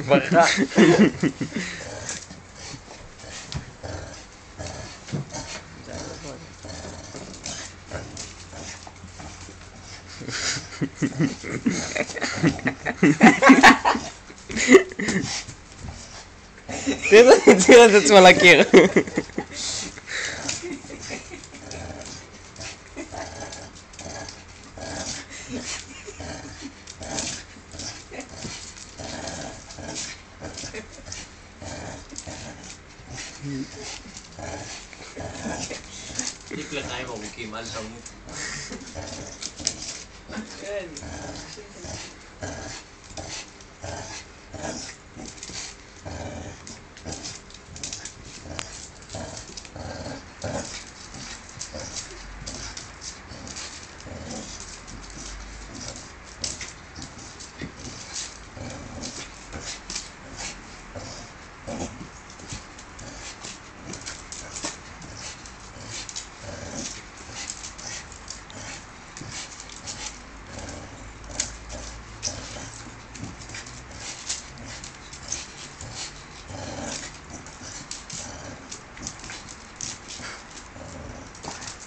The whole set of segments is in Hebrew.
ברכה. תראה את עצמה לקיר. תיק לחיים ארוכים, אל תמות. כן.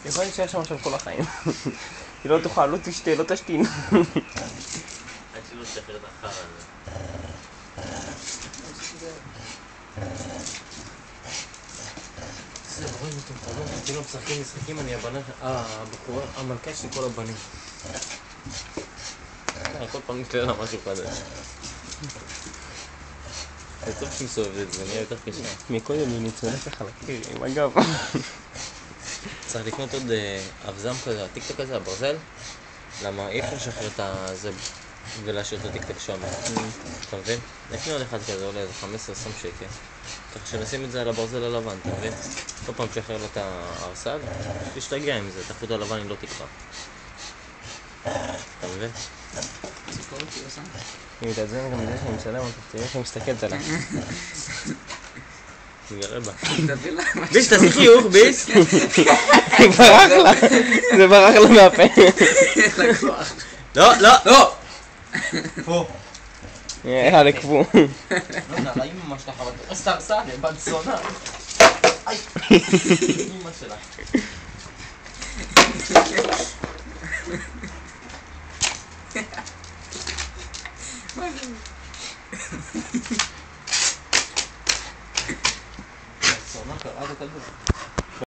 יכול להיות שיש שם עכשיו כל החיים. היא לא תאכל, לא תשתה, לא תשתין. עד שלא תשחרר את החר הזה. זה רואים אתם חברים, אתם לא משחקים, אני הבחורה, המלכה של כל הבנים. כל פעם נשתראה לה משהו חדש. זה טוב שמסובב את זה, נהיה יותר קשה. מקודם היא ניצולת לך לקיר, עם הגב. צריך לקנות עוד אבזם כזה, הטיקטק הזה, הברזל. למה אי אפשר לשחרר את זה ולהשאיר את הטיקטק שם. אתה מבין? נקנה עוד אחד כזה, עולה איזה 15-20 שקל. ככה שנשים את זה על הברזל הלבן, אתה מבין? כל פעם תשחרר לו את הארסל, תשתגע עם זה, את החוט הלבן היא לא תקרא. אתה מבין? היא מתעצבנת גם בזה שאני מצלם אותך, תראה איך היא מסתכלת עליי. נגלה בה. ביש, תעשי חיוך, ביש! ברח לה, זה ברח לה מהפה. לא, לא! לא! פה. יאללה, קבו. לא יודע, ראי ממש לך, אבל אתה עושה, בת זונה. איי! אמא שלך. זונה קראה את הכדור.